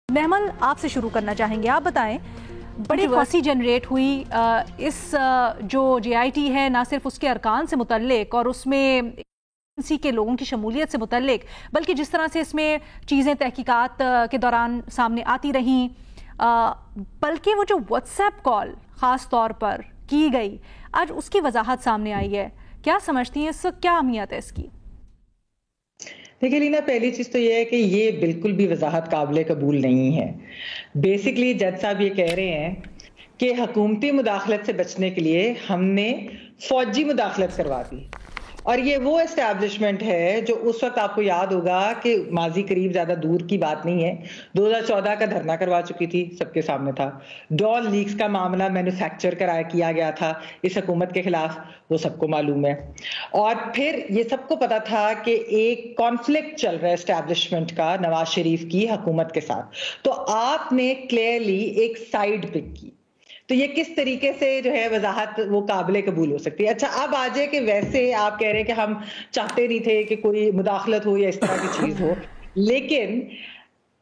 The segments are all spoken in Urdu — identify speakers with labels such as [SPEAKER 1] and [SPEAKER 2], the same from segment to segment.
[SPEAKER 1] محمل آپ سے شروع کرنا چاہیں گے, آپ بتائیں بڑی خاصی جنریٹ ہوئی اس جو جے آئی ٹی ہے, نہ صرف اس کے ارکان سے متعلق اور اس میں کے لوگوں کی شمولیت سے متعلق, بلکہ جس طرح سے اس میں چیزیں تحقیقات کے دوران سامنے آتی رہیں, بلکہ وہ جو واٹس ایپ کال خاص طور پر کی گئی آج اس کی وضاحت سامنے آئی ہے. کیا سمجھتی ہیں اس وقت کیا اہمیت ہے اس کی؟
[SPEAKER 2] دیکھیے لینا, پہلی چیز تو یہ ہے کہ یہ بالکل بھی وضاحت قابل قبول نہیں ہے. بیسکلی جج صاحب یہ کہہ رہے ہیں کہ حکومتی مداخلت سے بچنے کے لیے ہم نے فوجی مداخلت کروا دی, اور یہ وہ اسٹیبلشمنٹ ہے جو اس وقت آپ کو یاد ہوگا کہ ماضی قریب زیادہ دور کی بات نہیں ہے, 2014 کا دھرنا کروا چکی تھی, سب کے سامنے تھا. ڈال لیکس کا معاملہ مینوفیکچر کیا گیا تھا اس حکومت کے خلاف, وہ سب کو معلوم ہے. اور پھر یہ سب کو پتا تھا کہ ایک کانفلکٹ چل رہا ہے اسٹیبلشمنٹ کا نواز شریف کی حکومت کے ساتھ, تو آپ نے کلیئرلی ایک سائیڈ پک کی. تو یہ کس طریقے سے جو ہے وضاحت وہ قابل قبول ہو سکتی ہے؟ اچھا اب آ جائے کہ ویسے آپ کہہ رہے ہیں کہ ہم چاہتے نہیں تھے کہ کوئی مداخلت ہو یا اس طرح کی چیز ہو, لیکن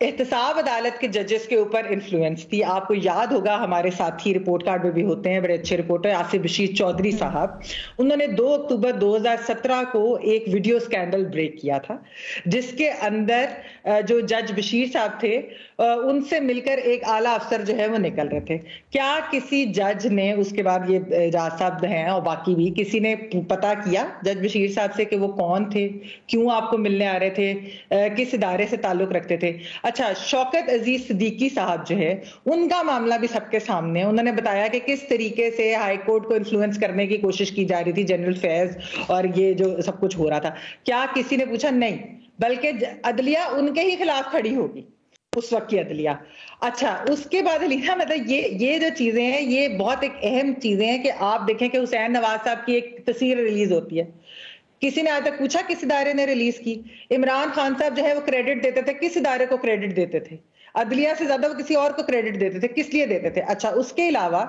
[SPEAKER 2] احتساب عدالت کے ججز کے اوپر انفلوئنس تھی. آپ کو یاد ہوگا ہمارے ساتھی رپورٹ کارڈ میں بھی ہوتے ہیں, بڑے اچھے رپورٹر آصف بشیر چودھری صاحب, انہوں نے 2 اکتوبر 2017 کو ایک ویڈیو سکینڈل بریک کیا تھا جس کے اندر جو جج بشیر صاحب تھے ان سے مل کر ایک اعلیٰ افسر جو ہے وہ نکل رہے تھے. کیا کسی جج نے اس کے بعد, یہ جج صاحب ہیں اور باقی بھی, کسی نے پتا کیا جج بشیر صاحب سے کہ وہ کون تھے, کیوں آپ کو ملنے آ رہے تھے, کس ادارے سے تعلق رکھتے تھے؟ اچھا, شوکت عزیز صدیقی صاحب جو ہے ان کا معاملہ بھی سب کے سامنے, انہوں نے بتایا کہ کس طریقے سے ہائی کورٹ کو انفلوئنس کرنے کی کوشش کی جا رہی تھی, جنرل فیض, اور یہ جو سب کچھ ہو رہا تھا. کیا کسی نے پوچھا؟ نہیں, بلکہ عدلیہ ان کے ہی خلاف کھڑی ہوگی, اس وقت کی عدلیہ. اچھا, اس کے بعد لینا مطلب یہ جو چیزیں ہیں یہ بہت ایک اہم چیزیں ہیں کہ آپ دیکھیں کہ حسین نواز صاحب کی ایک تصویر ریلیز ہوتی ہے, کسی نے آج تک پوچھا کس ادارے نے ریلیز کی؟ عمران خان صاحب جو ہے وہ کریڈٹ دیتے تھے, کس ادارے کو کریڈٹ دیتے تھے؟ عدلیہ سے زیادہ وہ کسی اور کو کریڈٹ دیتے تھے, کس لیے دیتے تھے؟ اچھا, اس کے علاوہ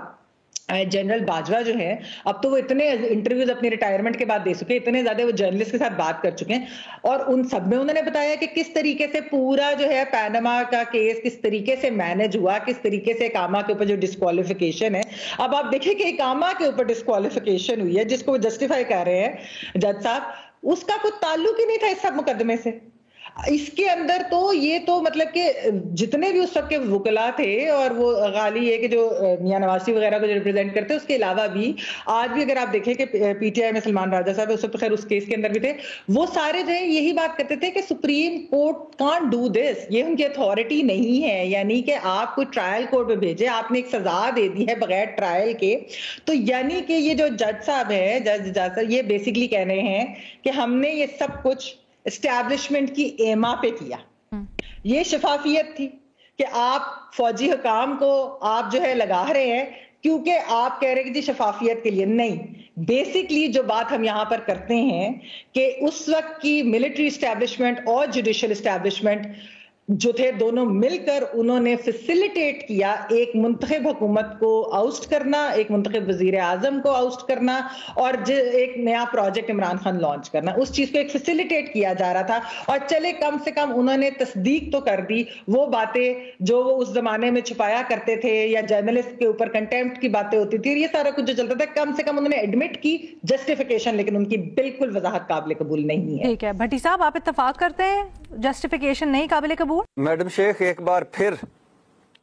[SPEAKER 2] جنرل باجوہ جو ہیں, اب تو وہ اتنے انٹرویوز اپنی ریٹائرمنٹ کے بعد دے چکے, اتنے زیادہ وہ جرنلسٹ کے ساتھ بات کر چکے ہیں, اور ان سب میں انہوں نے بتایا کہ کس طریقے سے پورا جو ہے پیناما کا کیس کس طریقے سے مینج ہوا, کس طریقے سے اقامہ کے اوپر جو ڈسکوالیفیکیشن ہے. اب آپ دیکھیں کہ اقامہ کے اوپر ڈسکوالیفیکیشن ہوئی ہے جس کو وہ جسٹیفائی کر رہے ہیں جج صاحب, اس کا کوئی تعلق ہی نہیں تھا اس سب مقدمے سے. اس کے اندر تو یہ تو مطلب کہ جتنے بھی اس وقت کے وکلاء تھے, اور وہ غالی ہے کہ جو میاں نواز وغیرہ کو جو ریپرزینٹ کرتے ہیں, اس کے علاوہ بھی آج بھی اگر آپ دیکھیں کہ پی ٹی آئی میں سلمان راجہ صاحب اس وقت خیر اس کیس کے اندر بھی تھے, وہ سارے جو ہے یہی بات کرتے تھے کہ supreme court can't do this, یہ ان کی اتھارٹی نہیں ہے, یعنی کہ آپ کوئی ٹرائل کورٹ میں بھیجے, آپ نے ایک سزا دے دی ہے بغیر ٹرائل کے, تو یعنی کہ یہ جو جج صاحب ہے, جج صاحب یہ بیسکلی کہہ رہے ہیں کہ ہم نے یہ سب کچھ اسٹیبلشمنٹ کی ایما پہ کیا. یہ شفافیت تھی کہ آپ فوجی حکام کو آپ جو ہے لگا رہے ہیں کیونکہ آپ کہہ رہے ہیں کہ جی شفافیت کے لیے نہیں. بیسکلی جو بات ہم یہاں پر کرتے ہیں کہ اس وقت کی ملٹری اسٹیبلشمنٹ اور جوڈیشل اسٹیبلشمنٹ جو تھے دونوں مل کر انہوں نے فیسیلیٹیٹ کیا ایک منتخب حکومت کو آؤسٹ کرنا, ایک منتخب وزیر اعظم کو آؤسٹ کرنا, اور ایک نیا پروجیکٹ عمران خان لانچ کرنا. اس چیز کو ایک فیسیلیٹیٹ کیا جا رہا تھا, اور چلے کم سے کم انہوں نے تصدیق تو کر دی وہ باتیں جو وہ اس زمانے میں چھپایا کرتے تھے, یا جرنلسٹ کے اوپر کنٹیمپٹ کی باتیں ہوتی تھی, یہ سارا کچھ جو چلتا تھا کم سے کم انہوں نے ایڈمٹ کی جسٹیفیکیشن, لیکن ان کی بالکل وضاحت قابل قبول نہیں ہے.
[SPEAKER 1] ٹھیک ہے بھٹی صاحب, آپ اتفاق کرتے ہیں جسٹیفیکیشن نہیں قابل قبول؟
[SPEAKER 3] میڈم شیخ, ایک بار پھر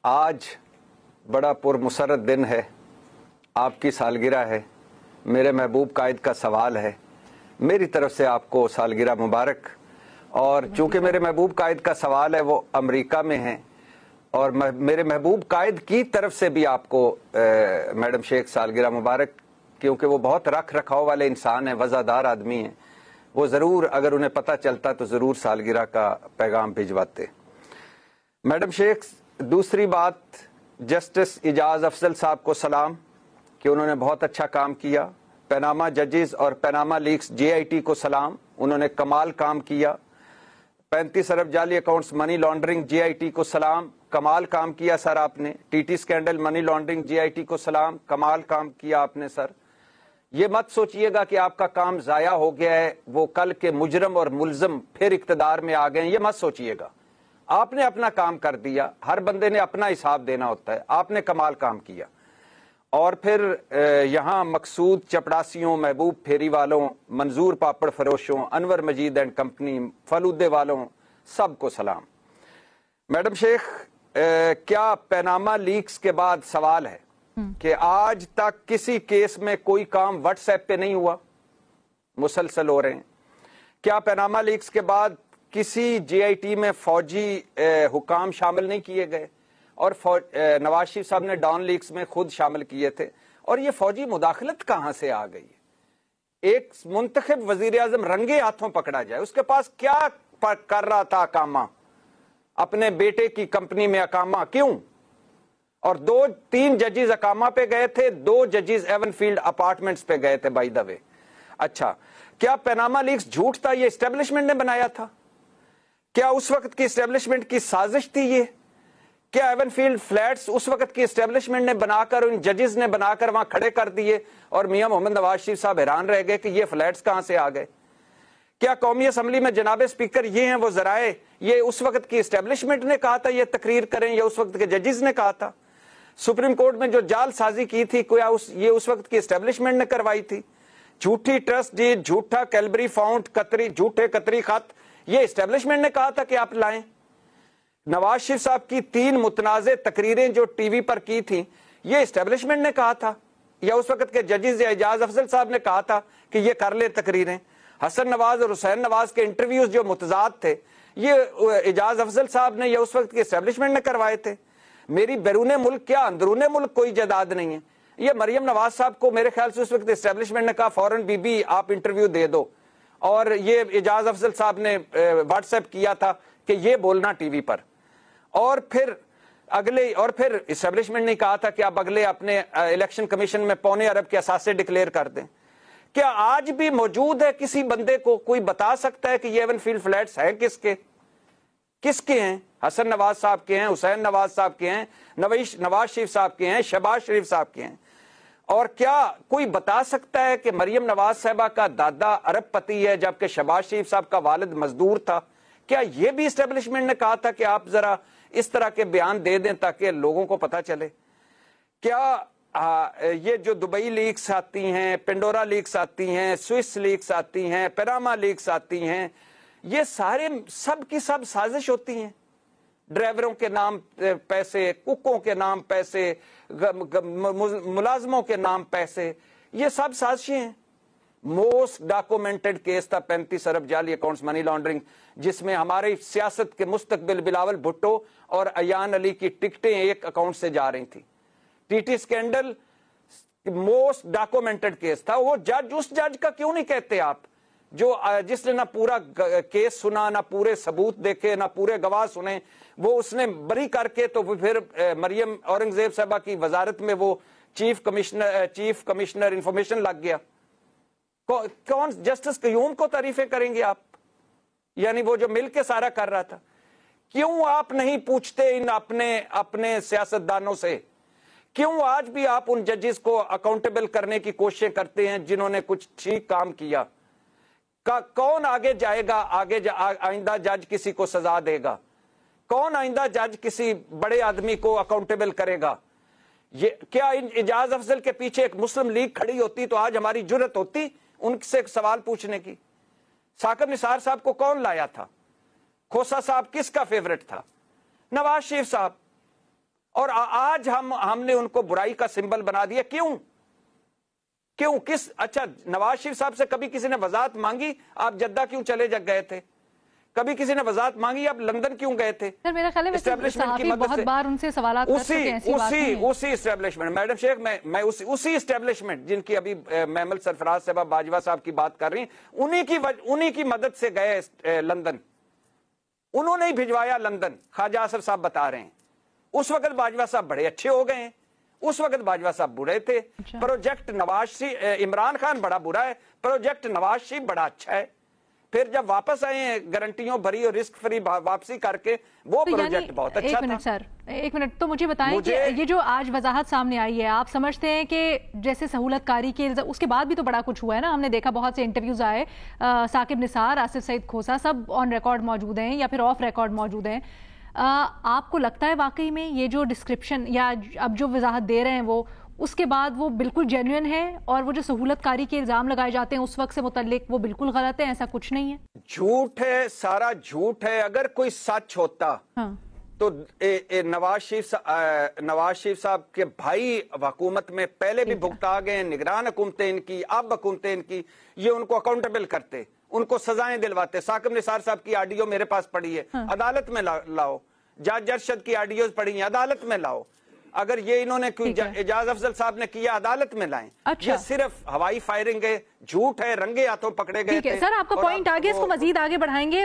[SPEAKER 3] آج بڑا پرمسرت دن ہے, آپ کی سالگرہ ہے, میرے محبوب قائد کا سوال ہے, میری طرف سے آپ کو سالگرہ مبارک. اور چونکہ میرے محبوب قائد کا سوال ہے وہ امریکہ میں ہیں, اور میرے محبوب قائد کی طرف سے بھی آپ کو میڈم شیخ سالگرہ مبارک, کیونکہ وہ بہت رکھ رکھاؤ والے انسان ہیں, وزادار آدمی ہیں, وہ ضرور اگر انہیں پتہ چلتا تو ضرور سالگرہ کا پیغام بھجواتے. میڈم شیخ, دوسری بات, جسٹس اعجاز افضل صاحب کو سلام کہ انہوں نے بہت اچھا کام کیا. پیناما ججز اور Panama leaks J I T کو سلام, انہوں نے کمال کام کیا. 35 ارب جعلی accounts money laundering J I T کو سلام, کمال کام کیا سر آپ نے. T T scandal money laundering J I T کو سلام, کمال کام کیا آپ نے سر. یہ مت سوچئے گا کہ آپ کا کام ضائع ہو گیا ہے, وہ کل کے مجرم اور ملزم پھر اقتدار میں آ گئے ہیں, یہ مت سوچئے گا. آپ نے اپنا کام کر دیا, ہر بندے نے اپنا حساب دینا ہوتا ہے, آپ نے کمال کام کیا. اور پھر یہاں مقصود چپڑاسیوں, محبوب پھیری والوں, منظور پاپڑ فروشوں, انور مجید اینڈ کمپنی, فلودے والوں, سب کو سلام. میڈم شیخ, کیا پیناما لیکس کے بعد سوال ہے کہ آج تک کسی کیس میں کوئی کام واٹس ایپ پہ نہیں ہوا؟ مسلسل ہو رہے ہیں. کیا پیناما لیکس کے بعد کسی جے آئی ٹی میں فوجی حکام شامل نہیں کیے گئے؟ اور نواز شریف صاحب نے ڈان لیکس میں خود شامل کیے تھے. اور یہ فوجی مداخلت کہاں سے آ گئی ہے؟ ایک منتخب وزیر اعظم رنگے ہاتھوں پکڑا جائے, اس کے پاس کیا کر رہا تھا اقامہ؟ اپنے بیٹے کی کمپنی میں اقامہ کیوں؟ اور 2-3 ججز اقامہ پہ گئے تھے, 2 ججز ایون فیلڈ اپارٹمنٹس پہ گئے تھے بائی دا وے. اچھا, کیا پیناما لیکس جھوٹ تھا, یہ اسٹیبلشمنٹ نے بنایا تھا؟ کیا اس وقت کی اسٹیبلشمنٹ کی سازش تھی یہ؟ کیا ایون فیلڈ فلیٹس اس وقت کی اسٹیبلشمنٹ نے بنا کر, ان ججز نے بنا کر وہاں کھڑے کر دیے اور میاں محمد نواز شریف صاحب حیران رہ گئے کہ یہ فلیٹس کہاں سے آ گئے؟ کیا قومی اسمبلی میں جناب اسپیکر یہ ہیں وہ ذرائع, یہ اس وقت کی اسٹیبلشمنٹ نے کہا تھا یہ تقریر کریں یا اس وقت کے ججز نے کہا تھا؟ سپریم کورٹ میں جو جال سازی کی تھی کیا یہ اس وقت کی اسٹیبلشمنٹ نے کروائی تھی؟ جھوٹی ٹرسٹ ڈیڈ, جھوٹا کیلبری فاؤنڈ, جھوٹے قطری خط, یہ اسٹیبلشمنٹ نے کہا تھا کہ آپ لائیں. نواز شریف صاحب کی 3 متنازع تقریریں جو ٹی وی پر کی تھیں, یہ اسٹیبلشمنٹ نے کہا تھا یا اس وقت کے ججز یا اعجاز افضل صاحب نے کہا تھا کہ یہ کر لے تقریریں؟ حسن نواز اور حسین نواز کے انٹرویوز جو متضاد تھے, یہ اعجاز افضل صاحب نے یا اس وقت کی اسٹیبلشمنٹ نے کروائے تھے؟ میری بیرون ملک کیا اندرون ملک کوئی جائیداد نہیں ہے. یہ مریم نواز صاحب کو میرے خیال سے اس وقت اسٹیبلشمنٹ نے کہا فوراً بی بی آپ انٹرویو دے دو, اور یہ اعجاز افضل صاحب نے واٹس ایپ کیا تھا کہ یہ بولنا ٹی وی پر. اور پھر اسٹیبلشمنٹ نے کہا تھا کہ آپ اگلے اپنے الیکشن کمیشن میں 2.25 ارب کے اثاثے ڈکلیئر کر دیں. کیا آج بھی موجود ہے کسی بندے کو کوئی بتا سکتا ہے کہ یہ ایون فیلڈ فلیٹس ہیں کس کے ہیں؟ حسن نواز صاحب کے ہیں, حسین نواز صاحب کے ہیں, نواز شریف صاحب کے ہیں, شہباز شریف صاحب کے ہیں. اور کیا کوئی بتا سکتا ہے کہ مریم نواز صاحبہ کا دادا ارب پتی ہے جبکہ شہباز شریف صاحب کا والد مزدور تھا؟ کیا یہ بھی اسٹیبلشمنٹ نے کہا تھا کہ آپ ذرا اس طرح کے بیان دے دیں تاکہ لوگوں کو پتا چلے؟ کیا یہ جو دبئی لیکس آتی ہیں, پنڈورا لیکس آتی ہیں, سوئس لیکس آتی ہیں, پیناما لیکس آتی ہیں, یہ سارے سب کی سب سازش ہوتی ہیں؟ ڈرائیوروں کے نام پیسے, ککوں کے نام پیسے, ملازموں کے نام پیسے, یہ سب سازشیں ہیں. موسٹ ڈاکومنٹڈ کیس تھا 35 ارب جعلی اکاؤنٹس منی لانڈرنگ, جس میں ہماری سیاست کے مستقبل بلاول بھٹو اور ایان علی کی ٹکٹیں ایک اکاؤنٹ سے جا رہی تھی. T T scandal most documented case تھا. وہ جج, اس جج کا کیوں نہیں کہتے آپ جس نے نہ پورا کیس سنا, نہ پورے ثبوت دیکھے, نہ پورے گواہ سنے, وہ اس نے بری کر کے تو پھر مریم اورنگزیب صاحبہ کی وزارت میں وہ چیف کمشنر انفارمیشن لگ گیا. کون جسٹس قیوم کو تعریفیں کریں گے آپ؟ یعنی وہ جو مل کے سارا کر رہا تھا. کیوں آپ نہیں پوچھتے ان اپنے سیاستدانوں سے؟ کیوں آج بھی آپ ان ججز کو اکاؤنٹیبل کرنے کی کوششیں کرتے ہیں جنہوں نے کچھ ٹھیک کام کیا؟ کون آگے جائے گا؟ آئندہ جج کسی کو سزا دے گا؟ کون آئندہ جج کسی بڑے آدمی کو اکاؤنٹیبل کرے گا؟ یہ کیا اعجاز افضل کے پیچھے ایک مسلم لیگ کھڑی ہوتی تو آج ہماری جرت ہوتی ان سے سوال پوچھنے کی؟ ثاقب نثار صاحب کو کون لایا تھا؟ کھوسا صاحب کس کا فیورٹ تھا؟ نواز شریف صاحب. اور آج ہم نے ان کو برائی کا سمبل بنا دیا. کیوں اچھا, نواز شریف صاحب سے کبھی کسی نے وضاحت مانگی آپ جدہ کیوں چلے گئے تھے؟ کبھی کسی نے وضاحت مانگی آپ لندن کیوں گئے تھے؟
[SPEAKER 1] میرا خیال ہے اسٹیبلشمنٹ کی مدد سے بہت ان سے سوالات
[SPEAKER 3] اسی اسٹیبلشمنٹ میڈم شیخ میں اسی اسٹیبلشمنٹ جن کی ابھی محمل سرفراز صاحب باجوہ صاحب کی بات کر رہی ہیں, انہی کی مدد سے گئے لندن. انہوں نے ہی بھجوایا لندن. خواجہ آصف صاحب بتا رہے ہیں اس وقت باجوہ صاحب بڑے اچھے ہو گئے ہیں, اس وقت باجوہ صاحب برے تھے. پروجیکٹ نواز شریف, عمران خان بڑا برا ہے, پروجیکٹ نواز شریف بڑا اچھا ہے. پھر جب واپس آئے ہیں گارنٹیوں بھری اور رسک فری واپسی کر کے, وہ پروجیکٹ بہت اچھا تھا.
[SPEAKER 1] ایک منٹ تو مجھے بتائیں کہ یہ جو آج وضاحت سامنے آئی ہے, آپ سمجھتے ہیں کہ جیسے سہولت کاری کے اس کے بعد بھی تو بڑا کچھ ہوا ہے نا؟ ہم نے دیکھا بہت سے انٹرویوز آئے, ثاقب نثار, آصف سعید کھوسا, سب آن ریکارڈ موجود ہیں یا پھر آف ریکارڈ موجود ہیں. آپ کو لگتا ہے واقعی میں یہ جو ڈسکرپشن یا اب جو وضاحت دے رہے ہیں وہ اس کے بعد وہ بالکل جینوئن ہے اور وہ جو سہولت کاری کے الزام لگائے جاتے ہیں اس وقت سے متعلق وہ بالکل غلط ہے، ایسا کچھ نہیں ہے؟
[SPEAKER 3] جھوٹ ہے، سارا جھوٹ ہے. اگر کوئی سچ ہوتا تو نواز شریف صاحب کے بھائی حکومت میں پہلے بھی بھگتا گئے ہیں، نگران حکومتیں ان کی، اب حکومتیں ان کی، یہ ان کو اکاؤنٹیبل کرتے، ان کو سزائیں دلواتے. ثاقب نثار صاحب کی آڈیو میرے پاس پڑی ہے، عدالت میں لاؤ. جج ارشد کی آڈیوز پڑی ہیں، عدالت میں لاؤ. اگر یہ انہوں نے اعجاز افضل صاحب نے کیا، عدالت میں لائیں. یہ صرف ہوائی فائرنگ ہے، جھوٹ ہے، رنگے ہاتھوں پکڑے گئے تھے.
[SPEAKER 1] سر آپ کا پوائنٹ آگے، اس کو مزید آگے بڑھائیں گے.